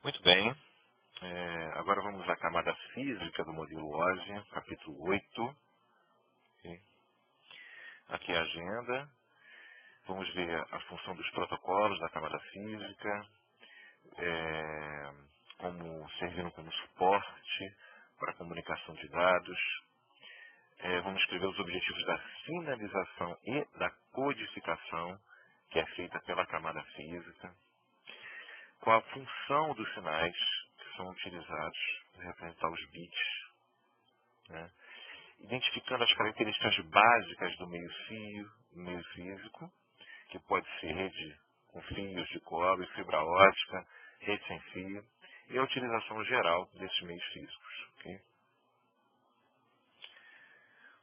Muito bem. Agora vamos à camada física do modelo OSI, capítulo 8. Ok? Aqui é a agenda. Vamos ver a função dos protocolos da camada física, como servindo como suporte para a comunicação de dados. Vamos escrever os objetivos da sinalização e da codificação, que é feita pela camada física. Qual a função dos sinais que são utilizados para representar os bits, né? Identificando as características básicas do meio físico, que pode ser rede com fios de cobre, fibra ótica, rede sem fio, e a utilização geral desses meios físicos. Okay?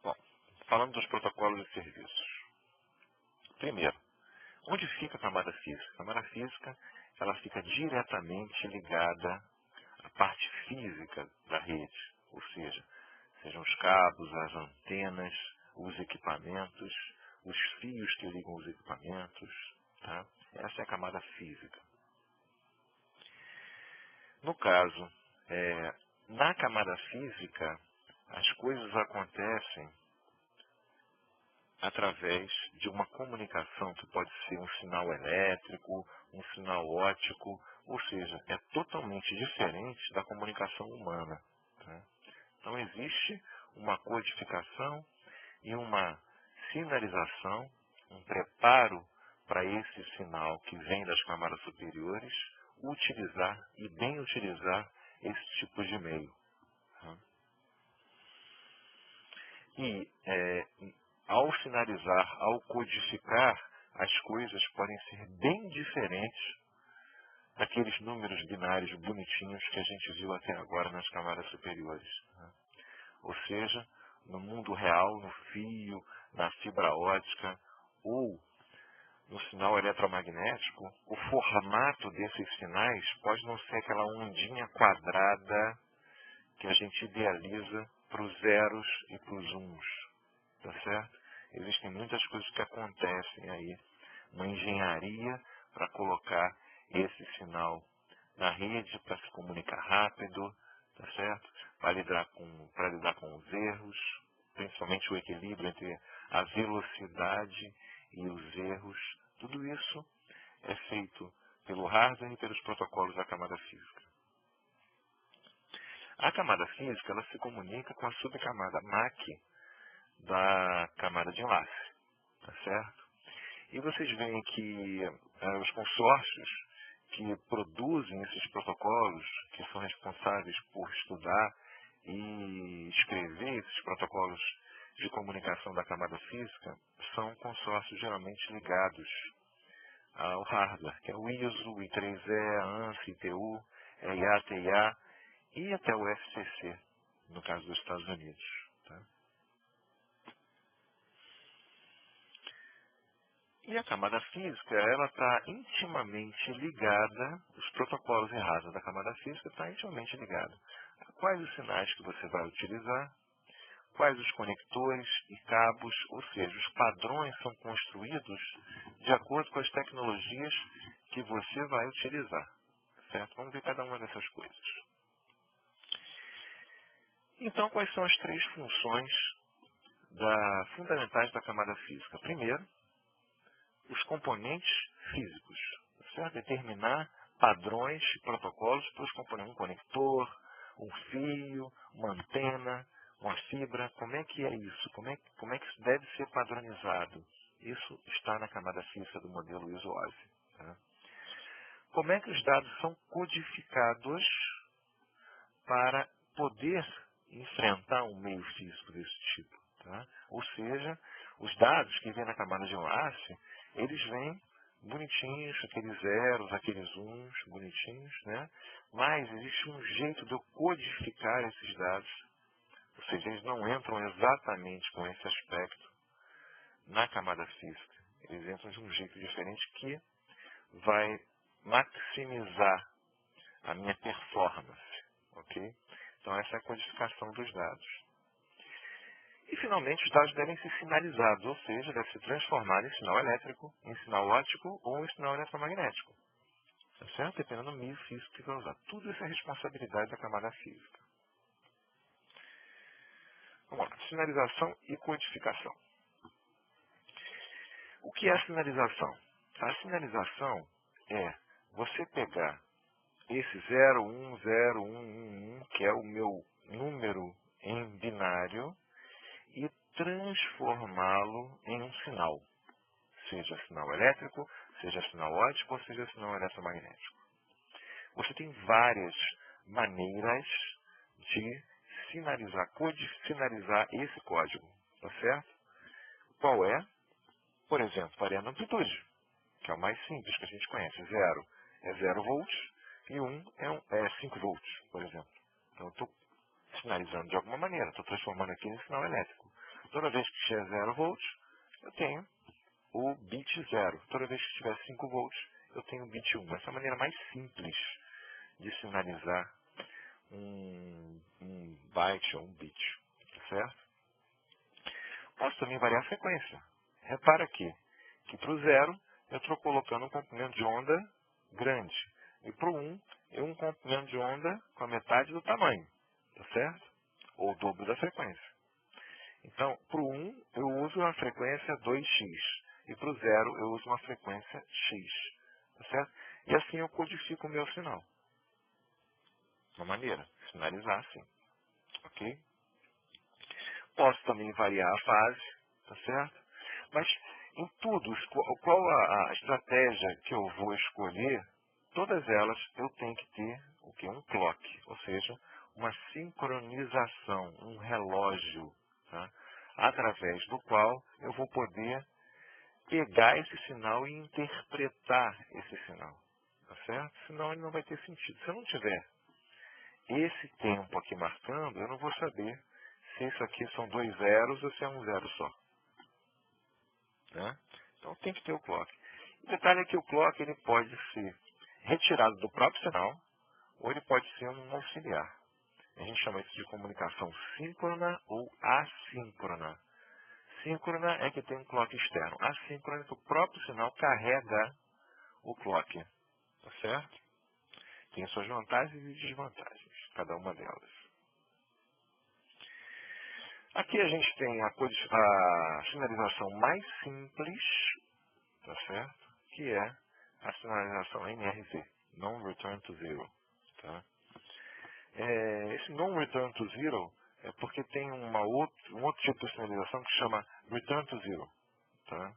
Bom, falando dos protocolos e serviços. Primeiro, onde fica a camada física? A camada física ela fica diretamente ligada à parte física da rede, ou seja, sejam os cabos, as antenas, os equipamentos, os fios que ligam os equipamentos. Tá? Essa é a camada física. No caso, na camada física, as coisas acontecem através de uma comunicação que pode ser um sinal elétrico, um sinal óptico, ou seja, é totalmente diferente da comunicação humana. Tá? Então existe uma codificação e uma sinalização, um preparo para esse sinal que vem das camadas superiores, utilizar e bem utilizar esse tipo de meio. Tá? E ao sinalizar, ao codificar, as coisas podem ser bem diferentes daqueles números binários bonitinhos que a gente viu até agora nas camadas superiores. Tá? Ou seja, no mundo real, no fio, na fibra ótica ou no sinal eletromagnético, o formato desses sinais pode não ser aquela ondinha quadrada que a gente idealiza para os zeros e para os uns. Tá certo? Existem muitas coisas que acontecem aí, uma engenharia para colocar esse sinal na rede para se comunicar rápido, tá certo? Para lidar com os erros, principalmente o equilíbrio entre a velocidade e os erros. Tudo isso é feito pelo hardware e pelos protocolos da camada física. A camada física ela se comunica com a subcamada MAC da camada de enlace, tá certo? E vocês veem que os consórcios que produzem esses protocolos, que são responsáveis por estudar e escrever esses protocolos de comunicação da camada física, são consórcios geralmente ligados ao hardware, que é o ISO, o I3E, a ANSI, ITU, EIA, TIA e até o FCC, no caso dos Estados Unidos. Tá? E a camada física, ela está intimamente ligada, os protocolos e hardware da camada física está intimamente ligado a quais os sinais que você vai utilizar, quais os conectores e cabos, ou seja, os padrões são construídos de acordo com as tecnologias que você vai utilizar. Certo? Vamos ver cada uma dessas coisas. Então, quais são as três funções fundamentais da camada física? Primeiro, os componentes físicos, certo? Determinar padrões e protocolos para os componentes, um conector, um fio, uma antena, uma fibra. Como é que é isso? Como é que isso deve ser padronizado? Isso está na camada física do modelo ISO-OSI. Tá? Como é que os dados são codificados para poder enfrentar um meio físico desse tipo? Tá? Ou seja, os dados que vêm na camada de enlace, eles vêm bonitinhos, aqueles zeros, aqueles uns, bonitinhos, né? Mas existe um jeito de eu codificar esses dados, ou seja, eles não entram exatamente com esse aspecto na camada física. Eles entram de um jeito diferente que vai maximizar a minha performance, ok? Então essa é a codificação dos dados. E, finalmente, os dados devem ser sinalizados, ou seja, devem ser transformados em sinal elétrico, em sinal óptico ou em sinal eletromagnético. Tá certo? Dependendo do meio físico que vai usar. Tudo isso é responsabilidade da camada física. Vamos lá. Sinalização e codificação. O que é a sinalização? A sinalização é você pegar esse 0, 1, 0, 1, 1, 1, que é o meu número em binário, e transformá-lo em um sinal. Seja sinal elétrico, seja sinal óptico, ou seja sinal eletromagnético. Você tem várias maneiras de sinalizar esse código. Tá certo? Qual é? Por exemplo, variando a amplitude, que é o mais simples que a gente conhece. 0 é 0 volts e 1 é 5 volts, por exemplo. Então, eu estou sinalizando de alguma maneira, estou transformando aqui em sinal elétrico. Toda vez que tiver 0 volts, eu tenho o bit 0. Toda vez que tiver 5 volts, eu tenho o bit 1. Essa é a maneira mais simples de sinalizar um byte ou um bit. Tá certo? Posso também variar a frequência. Repara aqui que para o 0 eu estou colocando um comprimento de onda grande. E para o 1, um comprimento de onda com a metade do tamanho. Tá certo? Ou o dobro da frequência. Então, para o 1, eu uso uma frequência 2x. E para o 0, eu uso uma frequência x. Tá certo? E assim eu codifico o meu sinal. Uma maneira, sinalizar assim. Ok? Posso também variar a fase. Tá certo? Mas, em tudo, qual a estratégia que eu vou escolher, todas elas eu tenho que ter o quê? Um clock, ou seja, uma sincronização, um relógio, tá? Através do qual eu vou poder pegar esse sinal e interpretar esse sinal. Tá certo? Senão ele não vai ter sentido. Se eu não tiver esse tempo aqui marcando, eu não vou saber se isso aqui são 2 zeros ou se é um 0 só. Né? Então tem que ter o clock. O detalhe é que o clock ele pode ser retirado do próprio sinal ou ele pode ser um auxiliar. A gente chama isso de comunicação síncrona ou assíncrona. Síncrona é que tem um clock externo. Assíncrona é que o próprio sinal carrega o clock. Tá certo? Tem suas vantagens e desvantagens, cada uma delas. Aqui a gente tem a sinalização mais simples, tá certo? Que é a sinalização NRZ, Non-Return to Zero. Tá? Esse Non-Return to Zero é porque tem um outro tipo de sinalização que chama Return to Zero. Tá?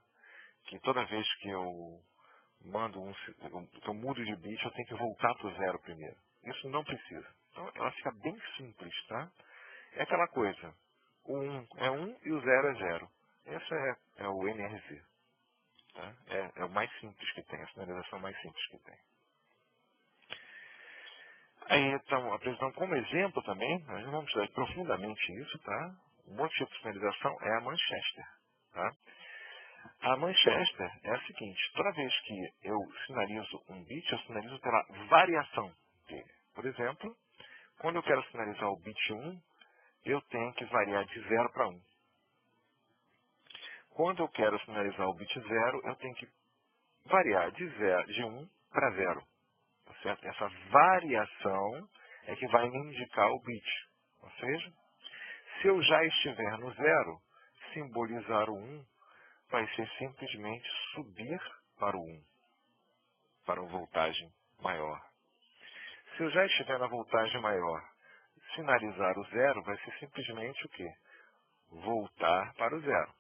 Que toda vez que eu mudo de bit, eu tenho que voltar para o 0 primeiro. Isso não precisa. Então ela fica bem simples. Tá? É aquela coisa. O 1 é 1 e o 0 é 0. Esse é o NRZ. Tá? É o mais simples que tem, a sinalização mais simples que tem. Aí, então, apresentando como exemplo também, nós não vamos estudar profundamente isso, tá? Um outro tipo de sinalização é a Manchester. Tá? A Manchester é a seguinte, toda vez que eu sinalizo um bit, eu sinalizo pela variação dele. Por exemplo, quando eu quero sinalizar o bit 1, eu tenho que variar de 0 para 1. Quando eu quero sinalizar o bit 0, eu tenho que variar de 1 para 0. Tá certo? Essa variação é que vai me indicar o bit. Ou seja, se eu já estiver no 0, simbolizar o 1 vai ser simplesmente subir para o 1, para uma voltagem maior. Se eu já estiver na voltagem maior, sinalizar o 0 vai ser simplesmente o quê? Voltar para o 0.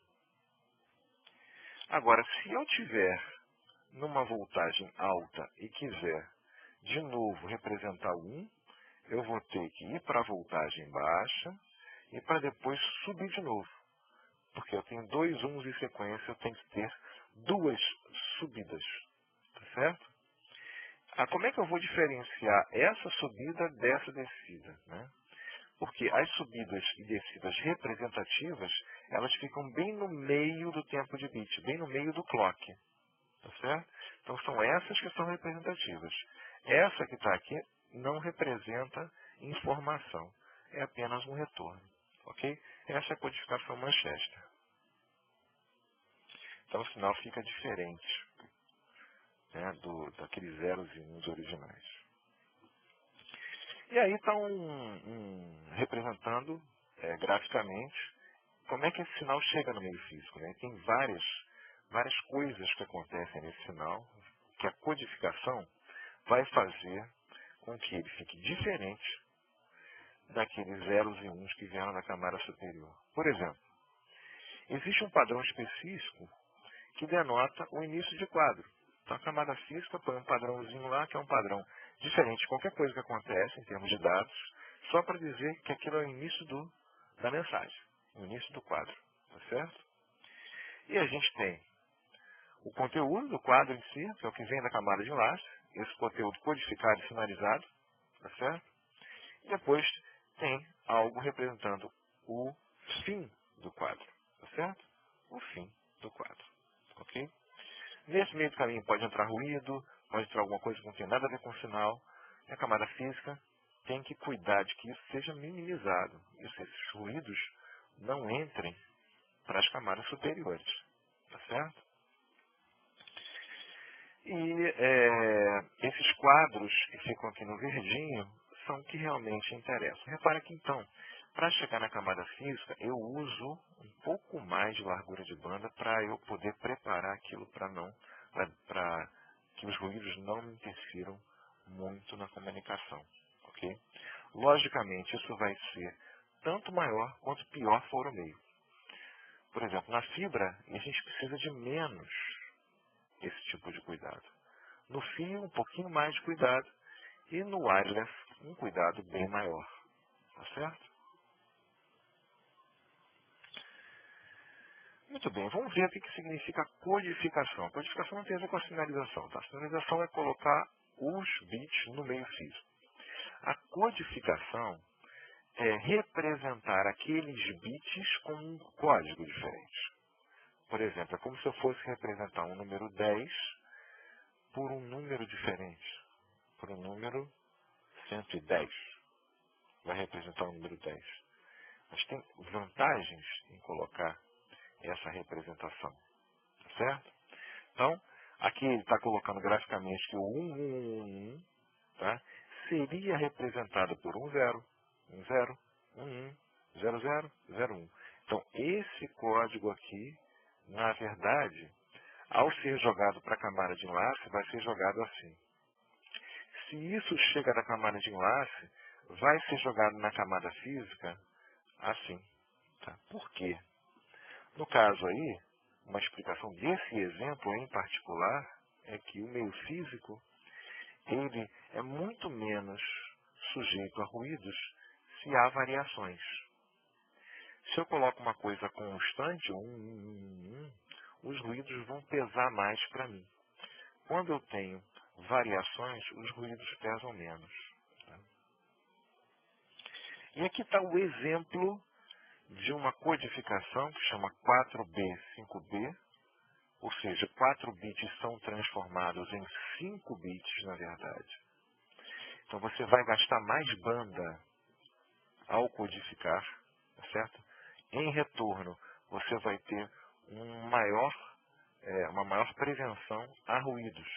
Agora, se eu tiver numa voltagem alta e quiser de novo representar o 1, eu vou ter que ir para a voltagem baixa e para depois subir de novo. Porque eu tenho 2 1s em sequência, eu tenho que ter 2 subidas. Tá certo? Como é que eu vou diferenciar essa subida dessa descida? Né? Porque as subidas e descidas representativas, elas ficam bem no meio do tempo de bit, bem no meio do clock. Tá certo? Então são essas que são representativas. Essa que está aqui não representa informação, é apenas um retorno. Ok? Essa é a codificação Manchester. Então o sinal fica diferente. né, daqueles zeros e uns originais. E aí está representando graficamente como é que esse sinal chega no meio físico. Né? Tem várias coisas que acontecem nesse sinal, que a codificação vai fazer com que ele fique diferente daqueles zeros e uns que vieram da camada superior. Por exemplo, existe um padrão específico que denota o início de quadro. Então a camada física põe um padrãozinho lá, que é um padrão diferente de qualquer coisa que acontece em termos de dados, só para dizer que aquilo é o início da mensagem, o início do quadro. Tá certo? E a gente tem o conteúdo do quadro em si, que é o que vem da camada de enlace, esse conteúdo codificado e sinalizado, tá certo? E depois tem algo representando o fim do quadro, tá certo? O fim do quadro, ok? Nesse meio do caminho pode entrar ruído, pode entrar alguma coisa que não tem nada a ver com o sinal, e a camada física tem que cuidar de que isso seja minimizado, esses ruídos não entrem para as camadas superiores, tá certo? E esses quadros que ficam aqui no verdinho são o que realmente interessam. Repara que então, para chegar na camada física, eu uso um pouco mais de largura de banda para eu poder preparar aquilo para que os ruídos não me interfiram muito na comunicação. Ok? Logicamente, isso vai ser tanto maior quanto pior for o meio. Por exemplo, na fibra, a gente precisa de menos esse tipo de cuidado. No fio, um pouquinho mais de cuidado. E no wireless, um cuidado bem maior. Tá certo? Muito bem, vamos ver o que significa codificação. Codificação não tem a ver com a sinalização. Tá? A sinalização é colocar os bits no meio físico. A codificação é representar aqueles bits com um código diferente. Por exemplo, é como se eu fosse representar um número 10 por um número diferente. Por um número 110. Vai representar o número 10. Mas tem vantagens em colocar essa representação. Tá certo? Então, aqui ele está colocando graficamente que o 1111 tá, seria representado por 10, 10, 11, 00, 01. Então, esse código aqui, na verdade, ao ser jogado para a camada de enlace, vai ser jogado assim. Se isso chega da camada de enlace, vai ser jogado na camada física assim. Tá? Por quê? No caso aí, uma explicação desse exemplo em particular é que o meio físico ele é muito menos sujeito a ruídos se há variações. Se eu coloco uma coisa constante, os ruídos vão pesar mais para mim. Quando eu tenho variações, os ruídos pesam menos. Tá? E aqui está o exemplo de uma codificação que chama 4B5B, ou seja, 4 bits são transformados em 5 bits, na verdade. Então você vai gastar mais banda ao codificar, tá certo? Em retorno, você vai ter uma maior prevenção a ruídos.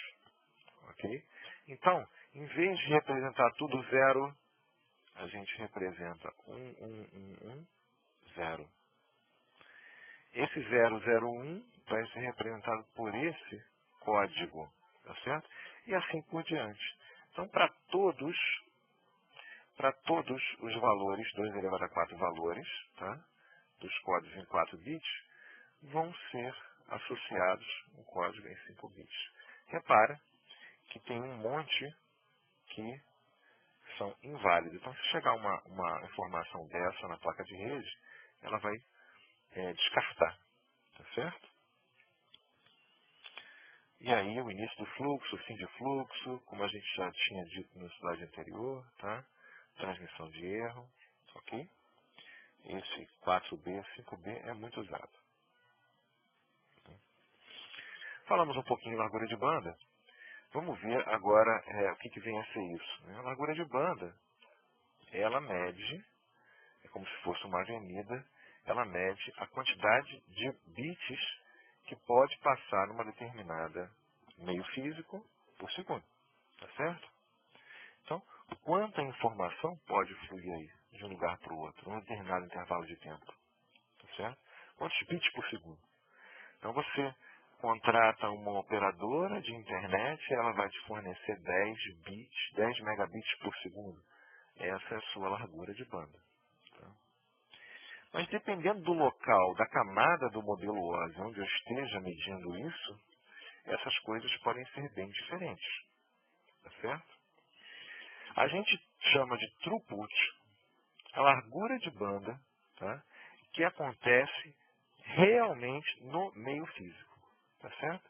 Ok? Então, em vez de representar tudo 0, a gente representa 0. Esse 001 vai ser representado por esse código, tá certo? E assim por diante. Então, para todos os valores, 2 elevado a 4 valores, tá? Dos códigos em 4 bits, vão ser associados um código em 5 bits. Repara que tem um monte que são inválidos. Então, se chegar uma informação dessa na placa de rede, ela vai descartar. Tá certo? E aí, o início do fluxo, o fim de fluxo, como a gente já tinha dito no slide anterior, tá? Transmissão de erro, ok? Esse 4B, 5B é muito usado. Falamos um pouquinho de largura de banda. Vamos ver agora o que vem a ser isso. A largura de banda, ela mede, é como se fosse uma avenida, ela mede a quantidade de bits que pode passar numa determinada meio físico por segundo. Tá certo? Então, quanta informação pode fluir aí de um lugar para o outro, num determinado intervalo de tempo? Tá certo? Quantos bits por segundo? Então, você contrata uma operadora de internet, ela vai te fornecer 10 megabits por segundo. Essa é a sua largura de banda. Tá? Mas dependendo do local, da camada do modelo OSI, onde eu esteja medindo isso, essas coisas podem ser bem diferentes. Tá certo? A gente chama de throughput a largura de banda, tá, que acontece realmente no meio físico. Tá certo?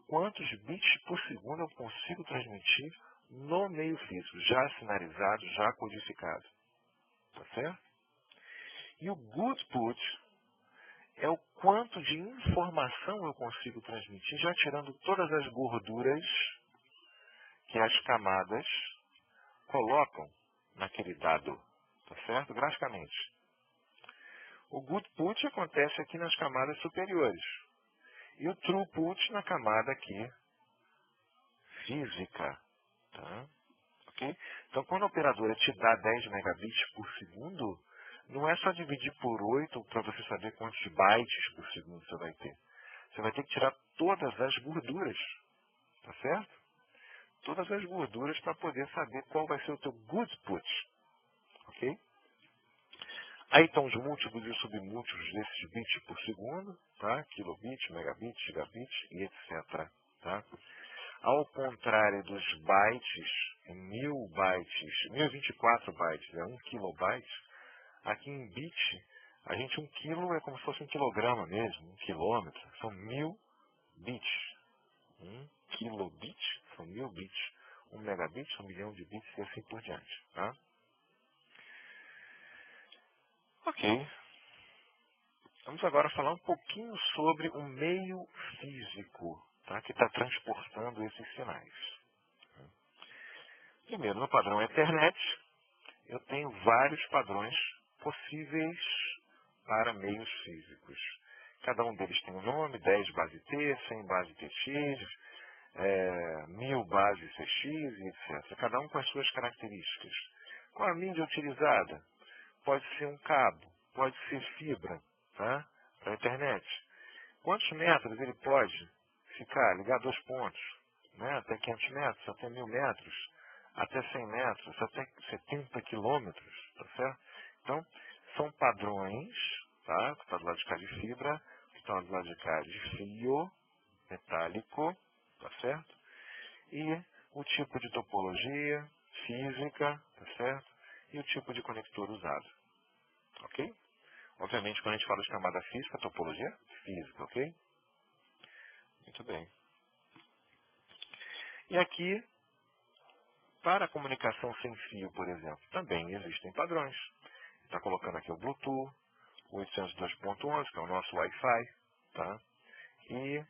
Quantos bits por segundo eu consigo transmitir no meio físico, já sinalizado, já codificado. Tá certo? E o goodput é o quanto de informação eu consigo transmitir, já tirando todas as gorduras que as camadas colocam naquele dado. Tá certo? Graficamente. O goodput acontece aqui nas camadas superiores. E o throughput na camada aqui física. Tá? Okay? Então, quando a operadora te dá 10 megabits por segundo, não é só dividir por 8 para você saber quantos bytes por segundo você vai ter. Você vai ter que tirar todas as gorduras. Tá certo? Todas as gorduras para poder saber qual vai ser o teu goodput. Ok? Aí estão os múltiplos e os submúltiplos desses bits por segundo, tá? Kilobit, megabit, gigabit e etc. Tá? Ao contrário dos bytes, 1000 bytes, 1024 bytes é 1 kilobyte, aqui em bit, a gente 1 quilo é como se fosse 1 quilograma mesmo, 1 quilômetro, são 1000 bits. 1 kilobit são 1000 bits, 1 megabit são 1 milhão de bits e assim por diante. Tá? Ok. Vamos agora falar um pouquinho sobre o meio físico, tá, que está transportando esses sinais. Primeiro, no padrão Ethernet, eu tenho vários padrões possíveis para meios físicos. Cada um deles tem um nome, 10 base T, 100 base TX, 1000 base CX, e etc. Cada um com as suas características. Qual a mídia utilizada? Pode ser um cabo, pode ser fibra, tá? Para a internet. Quantos metros ele pode ficar, ligar 2 pontos? Né? Até 500 metros, até 1000 metros, até 100 metros, até 70 quilômetros, tá certo? Então, são padrões, tá? Que está do lado de cá de fibra, que estão do lado de cá de fio metálico, tá certo? E o tipo de topologia física, tá certo? E o tipo de conector usado, ok? Obviamente, quando a gente fala de camada física, topologia física, ok? Muito bem. E aqui, para a comunicação sem fio, por exemplo, também existem padrões. Está colocando aqui o Bluetooth, 802.11, que é o nosso Wi-Fi, tá? E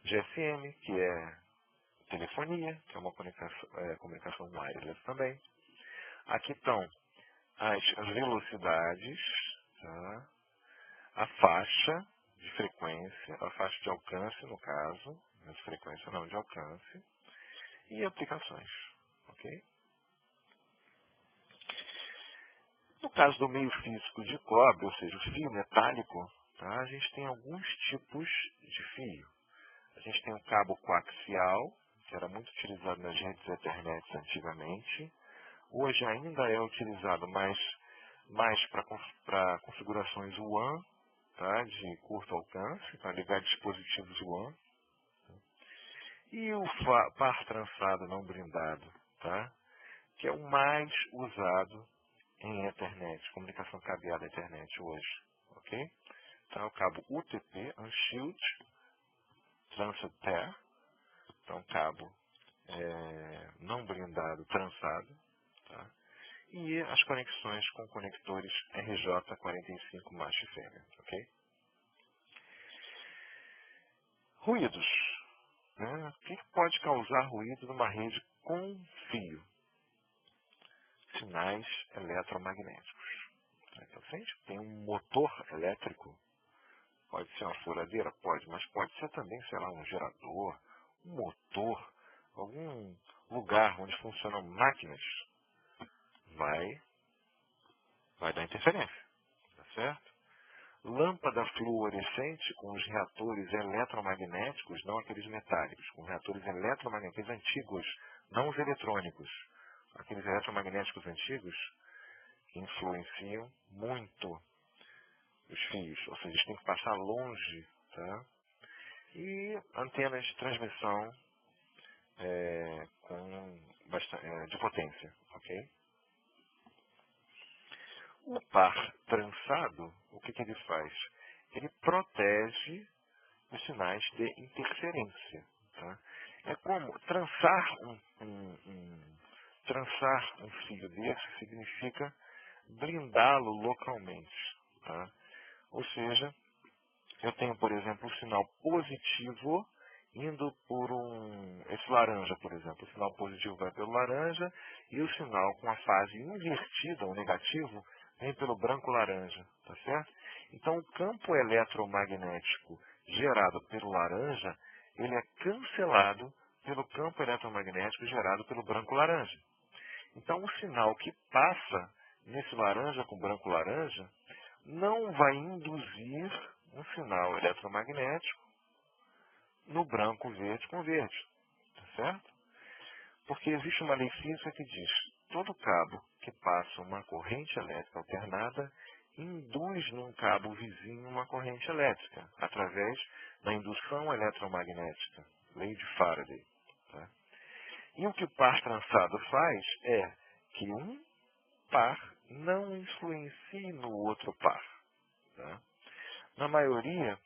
GSM, que é telefonia, que é uma comunicação wireless também. Aqui estão as velocidades, tá? A faixa de frequência, a faixa de alcance, no caso, de frequência não, de alcance, e aplicações. Ok? No caso do meio físico de cobre, ou seja, o fio metálico, tá? A gente tem alguns tipos de fio. A gente tem o cabo coaxial, que era muito utilizado nas redes Ethernet antigamente. Hoje ainda é utilizado mais para configurações WAN, tá? De curto alcance, para ligar dispositivos WAN. E o par trançado não brindado, tá? Que é o mais usado em Ethernet, comunicação cabeada Ethernet hoje, ok? Então, o cabo UTP, Unshield Transit Pair, então cabo não blindado, trançado, tá? E as conexões com conectores RJ45 macho e fêmea, ok? Ruídos, né? O que pode causar ruído numa rede com fio? Sinais eletromagnéticos. Então, se a gente tem um motor elétrico, pode ser uma furadeira? Pode, mas pode ser também, sei lá, um gerador, um motor, algum lugar onde funcionam máquinas, vai dar interferência, tá certo? Lâmpada fluorescente com os reatores eletromagnéticos, não aqueles metálicos, com reatores eletromagnéticos antigos, não os eletrônicos. Aqueles eletromagnéticos antigos influenciam muito os fios, ou seja, eles têm que passar longe, tá? E antenas de transmissão de potência, ok? O par trançado, o que ele faz? Ele protege os sinais de interferência. Tá? É como trançar trançar um fio desse significa blindá-lo localmente. Tá? Ou seja, eu tenho, por exemplo, um sinal positivo indo por esse laranja, por exemplo. O sinal positivo vai pelo laranja e o sinal com a fase invertida, o negativo, vem pelo branco-laranja, tá certo? Então, o campo eletromagnético gerado pelo laranja, ele é cancelado pelo campo eletromagnético gerado pelo branco-laranja. Então, o sinal que passa nesse laranja com branco-laranja não vai induzir um sinal eletromagnético no branco-verde com verde, tá certo? Porque existe uma lei física que diz que todo cabo que passa uma corrente elétrica alternada induz num cabo vizinho uma corrente elétrica, através da indução eletromagnética, lei de Faraday. Tá? E o que o par trançado faz é que um par não influencie no outro par. Tá? Na maioria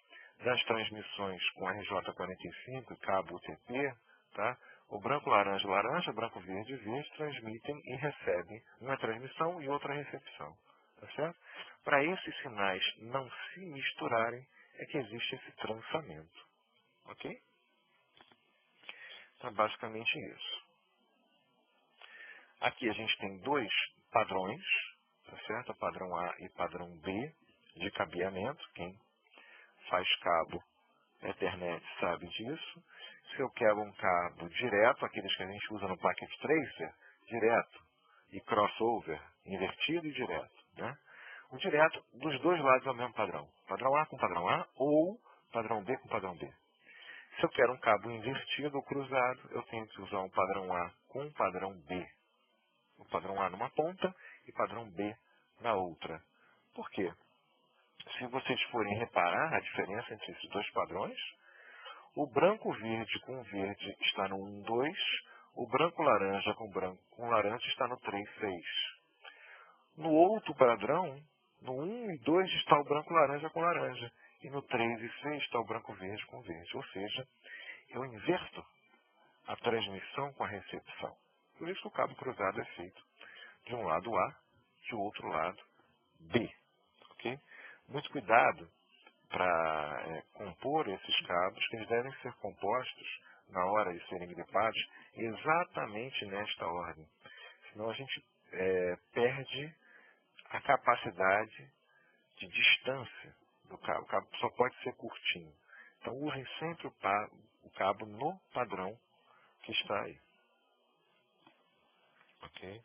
das transmissões com RJ45 e cabo UTP, tá? O branco-laranja, laranja, branco-verde, verde transmitem e recebem uma transmissão e outra recepção. Tá certo? Para esses sinais não se misturarem, é que existe esse trançamento. Ok? Então, basicamente isso. Aqui a gente tem dois padrões, tá certo? Padrão A e padrão B de cabeamento. Quem faz cabo Ethernet sabe disso. Se eu quero um cabo direto, aqueles que a gente usa no Packet Tracer, direto, e crossover, invertido e direto. Né? O direto, dos dois lados é o mesmo padrão. Padrão A com padrão A ou padrão B com padrão B. Se eu quero um cabo invertido ou cruzado, eu tenho que usar um padrão A com um padrão B. O padrão A numa ponta e padrão B na outra. Por quê? Se vocês forem reparar a diferença entre esses dois padrões, o branco-verde com verde está no 1, 2, o branco-laranja com laranja está no 3, 6. No outro padrão, no 1 e 2 está o branco-laranja com laranja, e no 3 e 6 está o branco-verde com verde. Ou seja, eu inverto a transmissão com a recepção. Por isso que o cabo cruzado é feito de um lado A, de outro lado B. Okay? Muito cuidado para compor esses cabos, que eles devem ser compostos, na hora de serem gripados, exatamente nesta ordem. Senão a gente perde a capacidade de distância do cabo. O cabo só pode ser curtinho. Então usem sempre o cabo no padrão que está aí. Ok?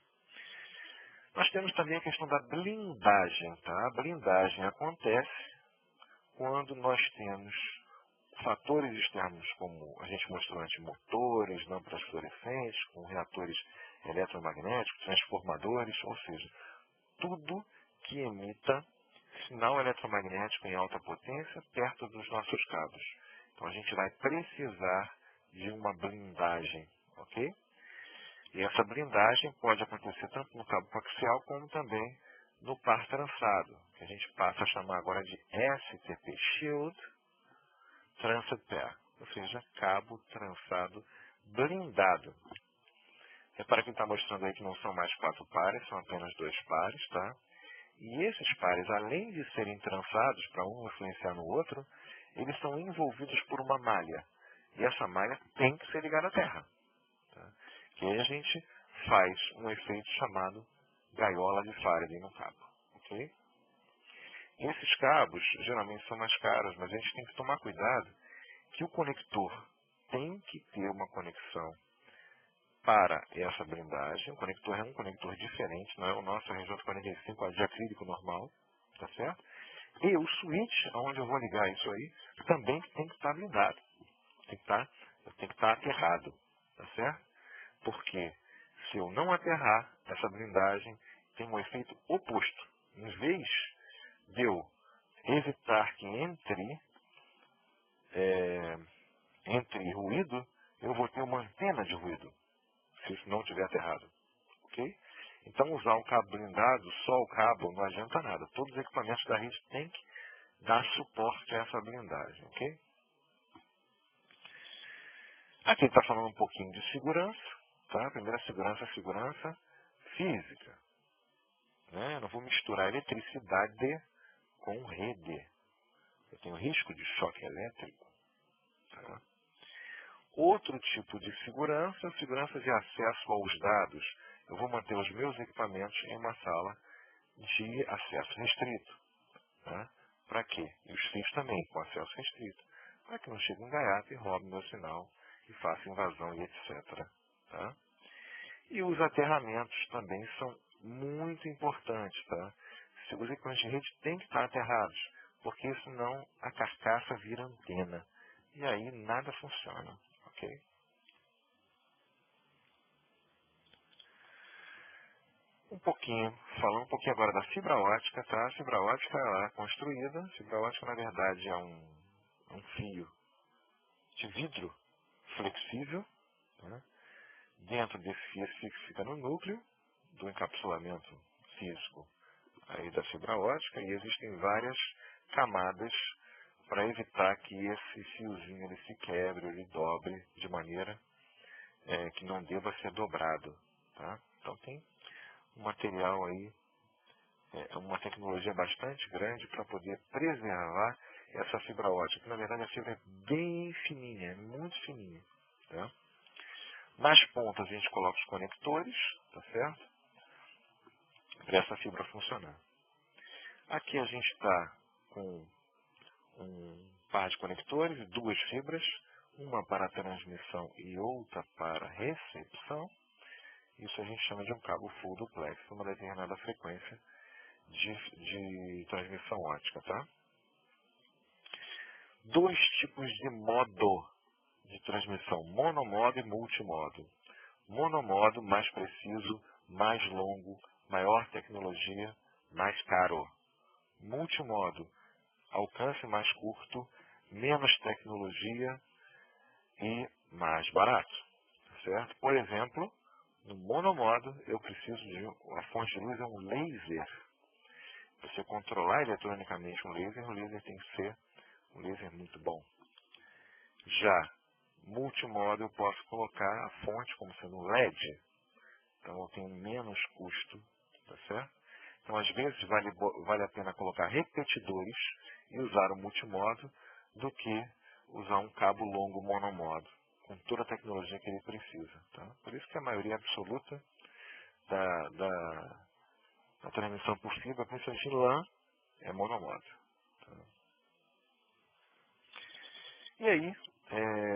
Nós temos também a questão da blindagem. Tá? A blindagem acontece quando nós temos fatores externos, como a gente mostrou antes, motores, lâmpadas fluorescentes, com reatores eletromagnéticos, transformadores, ou seja, tudo que emita sinal eletromagnético em alta potência perto dos nossos cabos. Então a gente vai precisar de uma blindagem, ok? E essa blindagem pode acontecer tanto no cabo coaxial como também no par trançado, que a gente passa a chamar agora de STP, Shield Transit Pair, ou seja, cabo trançado blindado. Repara que ele está mostrando aí que não são mais 4 pares, são apenas 2 pares, tá? E esses pares, além de serem trançados para um influenciar no outro, eles são envolvidos por uma malha. E essa malha tem que ser ligada à terra. Tá? Que aí a gente faz um efeito chamado gaiola de Faraday no cabo. Okay? Esses cabos geralmente são mais caros, mas a gente tem que tomar cuidado que o conector tem que ter uma conexão para essa blindagem. O conector é um conector diferente, não é o nosso RJ45 de acrílico normal, tá certo? E o switch, onde eu vou ligar isso aí, também tem que estar blindado. Tem que estar aterrado, tá certo? Porque se eu não aterrar essa blindagem, tem um efeito oposto. Em vez de eu evitar que entre ruído, eu vou ter uma antena de ruído, se isso não estiver aterrado. Ok? Então, usar um cabo blindado, só o cabo, não adianta nada. Todos os equipamentos da rede têm que dar suporte a essa blindagem. Ok? Aqui está falando um pouquinho de segurança. Tá? A primeira segurança é a segurança física. Né? Eu não vou misturar eletricidade com rede. Eu tenho risco de choque elétrico. Tá? Outro tipo de segurança, segurança de acesso aos dados. Eu vou manter os meus equipamentos em uma sala de acesso restrito. Tá? Para quê? E os fios também, com acesso restrito. Para que não chegue um gaiato e roube meu sinal e faça invasão e etc. Tá? E os aterramentos também são muito importantes. Tá? Os equipamentos de rede têm que estar aterrados, porque senão a carcaça vira antena. E aí nada funciona. Ok? Falando um pouquinho agora da fibra ótica, tá? A fibra ótica ela é construída. A fibra ótica, na verdade, é um fio de vidro flexível. Tá? Dentro desse fio, esse fio fica no núcleo do encapsulamento físico aí da fibra ótica, e existem várias camadas para evitar que esse fiozinho ele se quebre, ele dobre de maneira que não deva ser dobrado. Tá? Então tem um material aí, uma tecnologia bastante grande para poder preservar essa fibra ótica, que na verdade a fibra é bem fininha, é muito fininha. Tá? Nas pontas a gente coloca os conectores, tá certo? Para essa fibra funcionar. Aqui a gente está com um par de conectores, duas fibras, uma para transmissão e outra para recepção. Isso a gente chama de um cabo full duplex, uma determinada frequência de transmissão ótica. Tá? Dois tipos de modo de transmissão, monomodo e multimodo. Monomodo, mais preciso, mais longo, maior tecnologia, mais caro. Multimodo, alcance mais curto, menos tecnologia e mais barato. Certo? Por exemplo, no monomodo, eu preciso de a fonte de luz é um laser. Para você controlar eletronicamente um laser, o laser tem que ser um laser muito bom. Já multimodo, eu posso colocar a fonte como sendo um LED. Então eu tenho menos custo, tá certo? Então às vezes vale a pena colocar repetidores e usar o multimodo do que usar um cabo longo monomodo, com toda a tecnologia que ele precisa. Tá? Por isso que a maioria absoluta da transmissão por fibra, principalmente em LAN, é monomodo. Tá? E aí,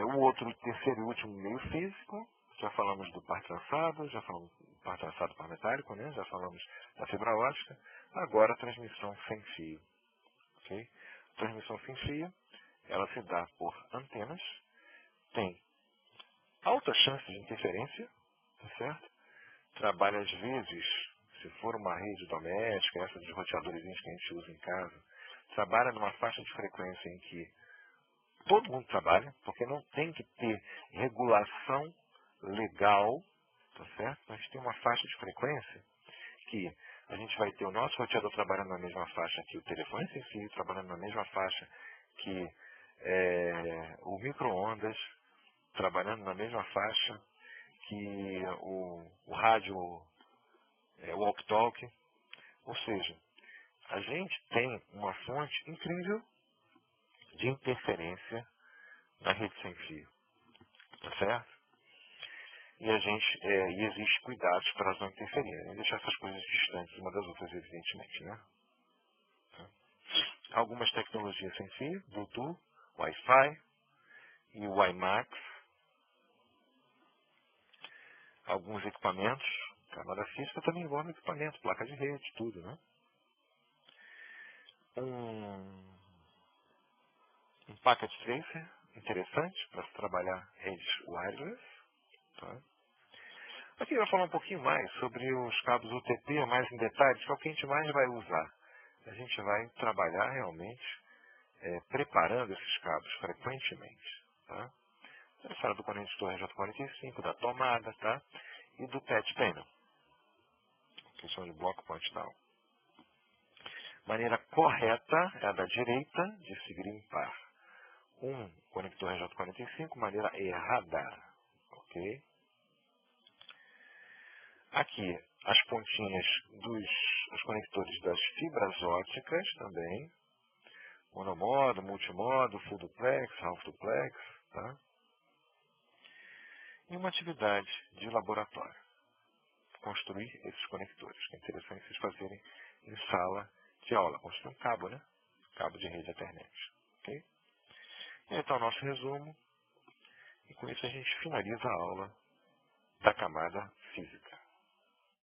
o terceiro e último meio físico, já falamos do par trançado, já falamos do par trançado par metálico, né? Já falamos da fibra ótica, agora a transmissão sem fio. Okay? A transmissão sem fio, ela se dá por antenas, tem alta chance de interferência, tá certo? Trabalha às vezes, se for uma rede doméstica, essa dos roteadores que a gente usa em casa, trabalha numa faixa de frequência em que todo mundo trabalha, porque não tem que ter regulação legal, tá certo? A gente tem uma faixa de frequência que a gente vai ter o nosso roteador trabalhando na mesma faixa que o telefone sem fio, trabalhando na mesma faixa que o micro-ondas, trabalhando na mesma faixa que o rádio, o walkie-talkie. Ou seja, a gente tem uma fonte incrível de interferência na rede sem fio. Tá certo? E e existe cuidados para elas não interferirem, deixar essas coisas distantes uma das outras, evidentemente, né? Tá? Algumas tecnologias sem fio, Bluetooth, Wi-Fi e o WiMAX, alguns equipamentos. Camada física também envolve equipamento, placa de rede, tudo, né? Um packet tracer interessante para se trabalhar redes wireless. Tá? Aqui eu vou falar um pouquinho mais sobre os cabos UTP, mais em detalhes, que é o que a gente mais vai usar. A gente vai trabalhar realmente preparando esses cabos frequentemente. Tá? Ele fala do conector RJ45, da tomada, tá? E do PET panel, que são de bloco point down. Maneira correta é a da direita de se grimpar um conector RJ45, maneira errada. Ok? Aqui, as pontinhas os conectores das fibras óticas também. Monomodo, multimodo, full duplex, half duplex. Tá? E uma atividade de laboratório. Construir esses conectores, que é interessante vocês fazerem em sala de aula. Construir um cabo, né? Cabo de rede Ethernet. Ok? E então, o nosso resumo. E com isso a gente finaliza a aula da camada física.